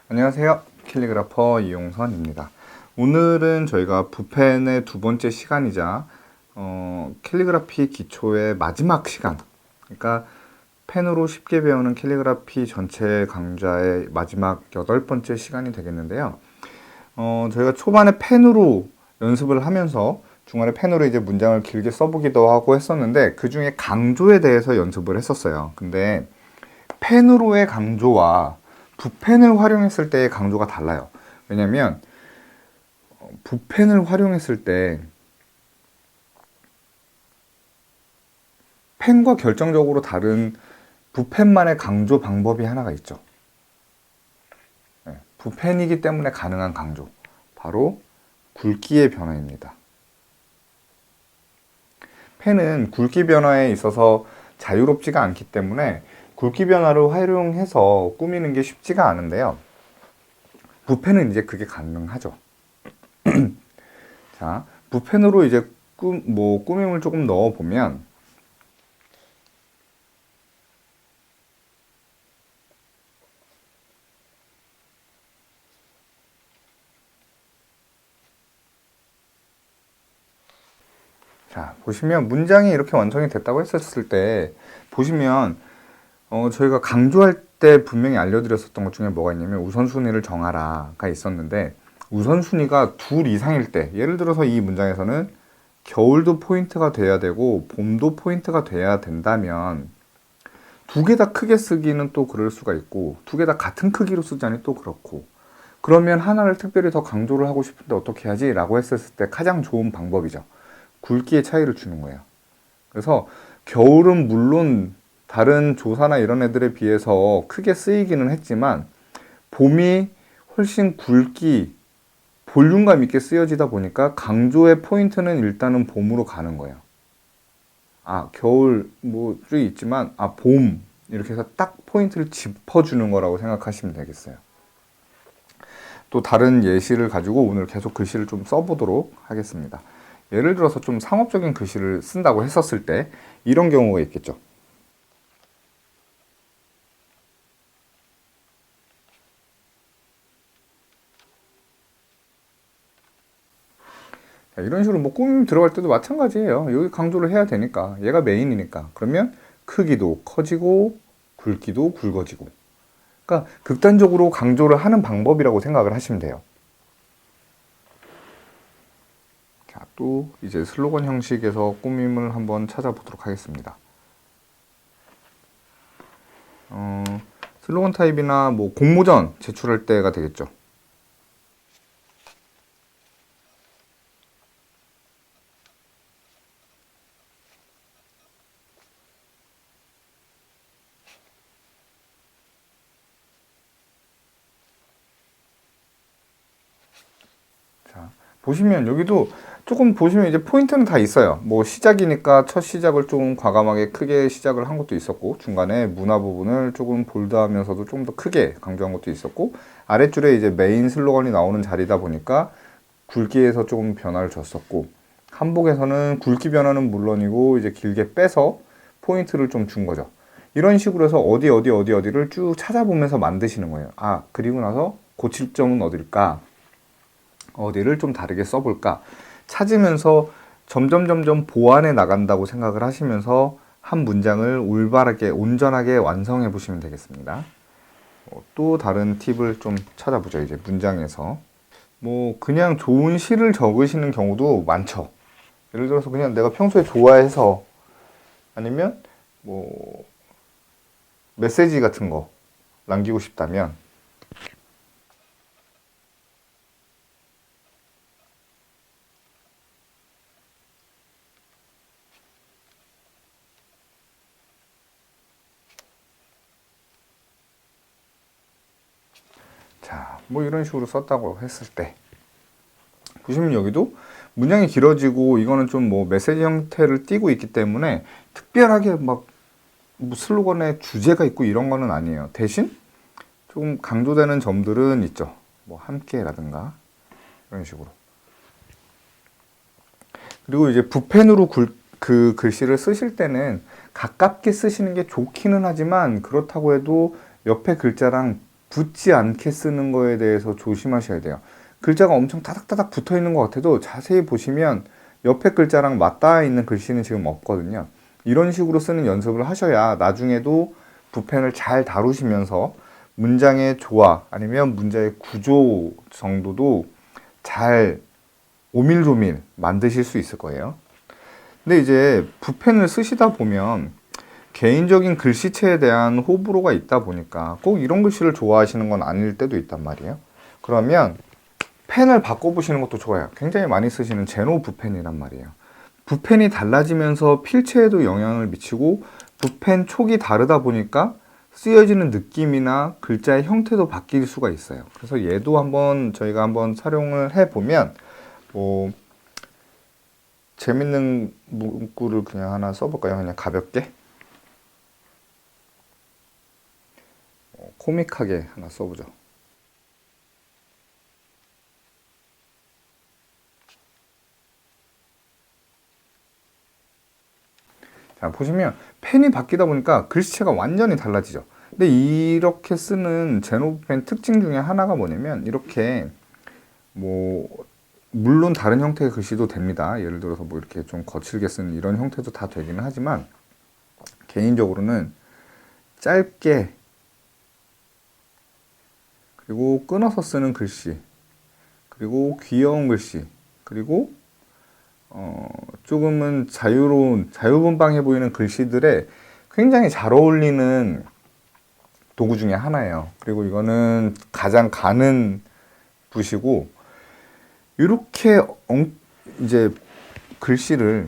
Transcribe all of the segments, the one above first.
안녕하세요, 캘리그라퍼 이용선입니다. 오늘은 저희가 붓펜의 두 번째 시간이자 캘리그라피 기초의 마지막 시간, 그러니까 펜으로 쉽게 배우는 캘리그라피 전체 강좌의 마지막 8번째 시간이 되겠는데요. 저희가 초반에 펜으로 연습을 하면서 중간에 펜으로 이제 문장을 길게 써보기도 하고 했었는데, 그 중에 강조에 대해서 연습을 했었어요. 근데 펜으로의 강조와 붓펜을 활용했을 때의 강조가 달라요. 왜냐면 붓펜을 활용했을 때 펜과 결정적으로 다른 붓펜만의 강조 방법이 하나가 있죠. 붓펜이기 때문에 가능한 강조, 바로 굵기의 변화입니다. 펜은 굵기 변화에 있어서 자유롭지가 않기 때문에 굵기 변화를 활용해서 꾸미는 게 쉽지가 않은데요. 붓펜은 이제 그게 가능하죠. 자, 붓펜으로 이제 꾸밈을 조금 넣어보면, 자, 보시면 문장이 이렇게 완성이 됐다고 했었을 때, 보시면 저희가 강조할 때 분명히 알려드렸었던 것 중에 뭐가 있냐면 우선순위를 정하라가 있었는데, 우선순위가 둘 이상일 때, 예를 들어서 이 문장에서는 겨울도 포인트가 돼야 되고 봄도 포인트가 돼야 된다면 두 개 다 크게 쓰기는 또 그럴 수가 있고, 두 개 다 같은 크기로 쓰자니 또 그렇고, 그러면 하나를 특별히 더 강조를 하고 싶은데 어떻게 하지? 라고 했었을 때 가장 좋은 방법이죠. 굵기의 차이를 주는 거예요. 그래서 겨울은 물론 다른 조사나 이런 애들에 비해서 크게 쓰이기는 했지만, 봄이 훨씬 굵기, 볼륨감 있게 쓰여지다 보니까 강조의 포인트는 일단은 봄으로 가는 거예요. 겨울 쭉 있지만 봄, 이렇게 해서 딱 포인트를 짚어주는 거라고 생각하시면 되겠어요. 또 다른 예시를 가지고 오늘 계속 글씨를 좀 써보도록 하겠습니다. 예를 들어서 좀 상업적인 글씨를 쓴다고 했었을 때 이런 경우가 있겠죠. 이런 식으로 꾸밈 들어갈 때도 마찬가지예요. 여기 강조를 해야 되니까, 얘가 메인이니까. 그러면 크기도 커지고 굵기도 굵어지고, 그러니까 극단적으로 강조를 하는 방법이라고 생각을 하시면 돼요. 자, 또 이제 슬로건 형식에서 꾸밈을 한번 찾아보도록 하겠습니다. 슬로건 타입이나 공모전 제출할 때가 되겠죠. 자, 보시면 여기도 조금 보시면 이제 포인트는 다 있어요. 시작이니까 첫 시작을 조금 과감하게 크게 시작을 한 것도 있었고, 중간에 문화 부분을 조금 볼드하면서도 좀 더 크게 강조한 것도 있었고, 아랫줄에 이제 메인 슬로건이 나오는 자리다 보니까 굵기에서 조금 변화를 줬었고, 한복에서는 굵기 변화는 물론이고 이제 길게 빼서 포인트를 좀 준 거죠. 이런 식으로 해서 어디를 쭉 찾아보면서 만드시는 거예요. 그리고 나서 고칠 점은 어딜까? 어디를 좀 다르게 써볼까? 찾으면서 점점 보완해 나간다고 생각을 하시면서 한 문장을 올바르게, 온전하게 완성해 보시면 되겠습니다. 또 다른 팁을 좀 찾아보죠. 이제 문장에서 그냥 좋은 시를 적으시는 경우도 많죠. 예를 들어서 그냥 내가 평소에 좋아해서, 아니면 메시지 같은 거 남기고 싶다면, 자, 이런 식으로 썼다고 했을 때, 보시면 여기도 문장이 길어지고, 이거는 좀 메시지 형태를 띠고 있기 때문에 특별하게 슬로건에 주제가 있고 이런 거는 아니에요. 대신 조금 강조되는 점들은 있죠. 뭐 함께라든가 이런 식으로. 그리고 이제 붓펜으로 그 글씨를 쓰실 때는 가깝게 쓰시는 게 좋기는 하지만 그렇다고 해도 옆에 글자랑 붙지 않게 쓰는 거에 대해서 조심하셔야 돼요. 글자가 엄청 타닥타닥 붙어 있는 것 같아도 자세히 보시면 옆에 글자랑 맞닿아 있는 글씨는 지금 없거든요. 이런 식으로 쓰는 연습을 하셔야 나중에도 붓펜을 잘 다루시면서 문장의 조화 아니면 문장의 구조 정도도 잘 오밀조밀 만드실 수 있을 거예요. 근데 이제 붓펜을 쓰시다 보면 개인적인 글씨체에 대한 호불호가 있다 보니까 꼭 이런 글씨를 좋아하시는 건 아닐 때도 있단 말이에요. 그러면 펜을 바꿔보시는 것도 좋아요. 굉장히 많이 쓰시는 제노 붓펜이란 말이에요. 붓펜이 달라지면서 필체에도 영향을 미치고 붓펜 촉이 다르다 보니까 쓰여지는 느낌이나 글자의 형태도 바뀔 수가 있어요. 그래서 얘도 한번 저희가 한번 활용을 해보면 뭐 재밌는 문구를 그냥 하나 써볼까요? 그냥 가볍게 코믹하게 하나 써보죠. 자, 보시면 펜이 바뀌다 보니까 글씨체가 완전히 달라지죠. 근데 이렇게 쓰는 제노펜 특징 중에 하나가 뭐냐면 이렇게 뭐 물론 다른 형태의 글씨도 됩니다. 예를 들어서 뭐 이렇게 좀 거칠게 쓰는 이런 형태도 다 되기는 하지만 개인적으로는 짧게 그리고 끊어서 쓰는 글씨 그리고 귀여운 글씨 그리고 조금은 자유로운 자유분방해 보이는 글씨들에 굉장히 잘 어울리는 도구 중에 하나예요. 그리고 이거는 가장 가는 붓이고 이렇게 이제 글씨를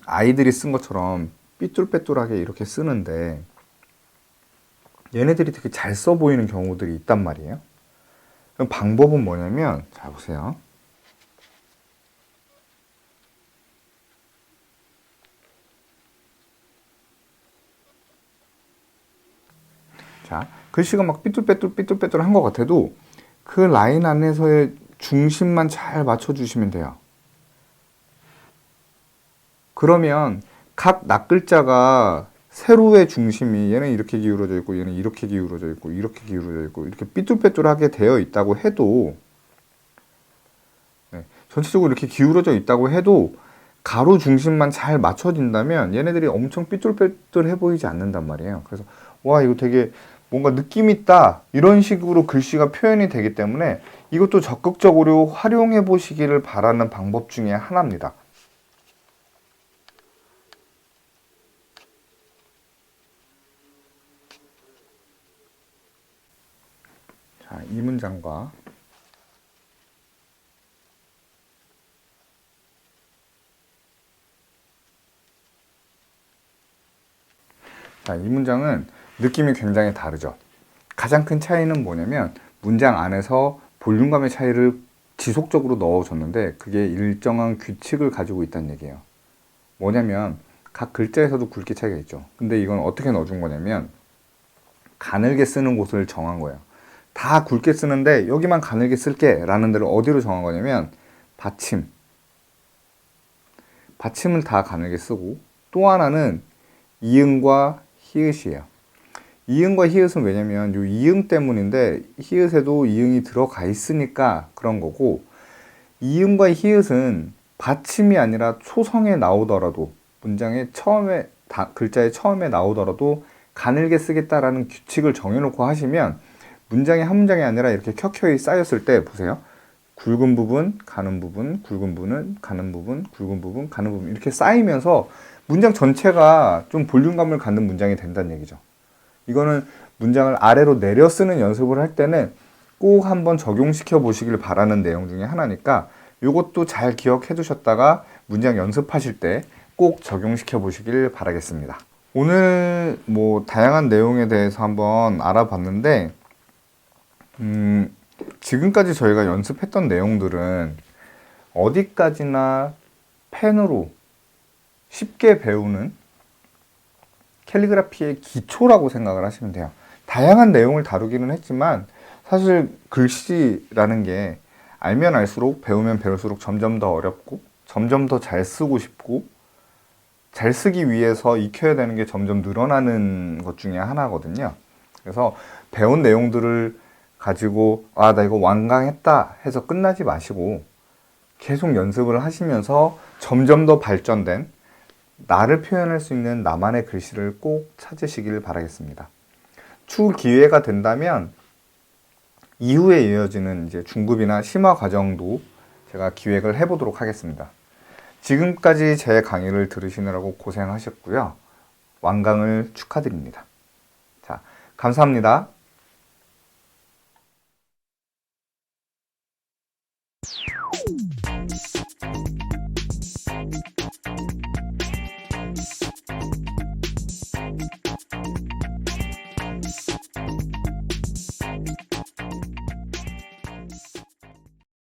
아이들이 쓴 것처럼 삐뚤빼뚤하게 이렇게 쓰는데 얘네들이 되게 잘 써 보이는 경우들이 있단 말이에요. 그럼 방법은 뭐냐면 자 보세요. 자, 글씨가 막 삐뚤빼뚤한 것 같아도 그 라인 안에서의 중심만 잘 맞춰주시면 돼요. 그러면 각 낱글자가 세로의 중심이 얘는 이렇게 기울어져 있고 얘는 이렇게 기울어져 있고 이렇게 기울어져 있고 이렇게 삐뚤빼뚤하게 되어 있다고 해도 전체적으로 이렇게 기울어져 있다고 해도 가로 중심만 잘 맞춰진다면 얘네들이 엄청 삐뚤빼뚤해 보이지 않는단 말이에요. 그래서 와 이거 되게 뭔가 느낌 있다 이런 식으로 글씨가 표현이 되기 때문에 이것도 적극적으로 활용해 보시기를 바라는 방법 중에 하나입니다. 자, 이 문장과 자, 이 문장은 느낌이 굉장히 다르죠. 가장 큰 차이는 뭐냐면 문장 안에서 볼륨감의 차이를 지속적으로 넣어줬는데 그게 일정한 규칙을 가지고 있다는 얘기예요. 뭐냐면 각 글자에서도 굵기 차이가 있죠. 근데 이건 어떻게 넣어준 거냐면 가늘게 쓰는 곳을 정한 거예요. 다 굵게 쓰는데 여기만 가늘게 쓸게 라는 데를 어디로 정한 거냐면 받침을 다 가늘게 쓰고 또 하나는 이응과 히읗이에요. 이응과 히읗은 왜냐면 이 이응 때문인데 히읗에도 이응이 들어가 있으니까 그런 거고 이응과 히읗은 받침이 아니라 초성에 나오더라도 문장의 처음에 글자의 처음에 나오더라도 가늘게 쓰겠다라는 규칙을 정해놓고 하시면 문장이 한 문장이 아니라 이렇게 켜켜이 쌓였을 때 보세요. 굵은 부분, 가는 부분, 굵은 부분, 가는 부분, 굵은 부분, 가는 부분 이렇게 쌓이면서 문장 전체가 좀 볼륨감을 갖는 문장이 된다는 얘기죠. 이거는 문장을 아래로 내려 쓰는 연습을 할 때는 꼭 한번 적용시켜 보시길 바라는 내용 중에 하나니까 이것도 잘 기억해 두셨다가 문장 연습하실 때 꼭 적용시켜 보시길 바라겠습니다. 오늘 뭐 다양한 내용에 대해서 한번 알아봤는데 지금까지 저희가 연습했던 내용들은 어디까지나 펜으로 쉽게 배우는 캘리그라피의 기초라고 생각을 하시면 돼요. 다양한 내용을 다루기는 했지만 사실 글씨라는 게 알면 알수록 배우면 배울수록 점점 더 어렵고 점점 더 잘 쓰고 싶고 잘 쓰기 위해서 익혀야 되는 게 점점 늘어나는 것 중에 하나거든요. 그래서 배운 내용들을 가지고 아, 나 이거 완강했다 해서 끝나지 마시고 계속 연습을 하시면서 점점 더 발전된 나를 표현할 수 있는 나만의 글씨를 꼭 찾으시길 바라겠습니다. 추후 기회가 된다면 이후에 이어지는 이제 중급이나 심화 과정도 제가 기획을 해보도록 하겠습니다. 지금까지 제 강의를 들으시느라고 고생하셨고요. 완강을 축하드립니다. 자, 감사합니다.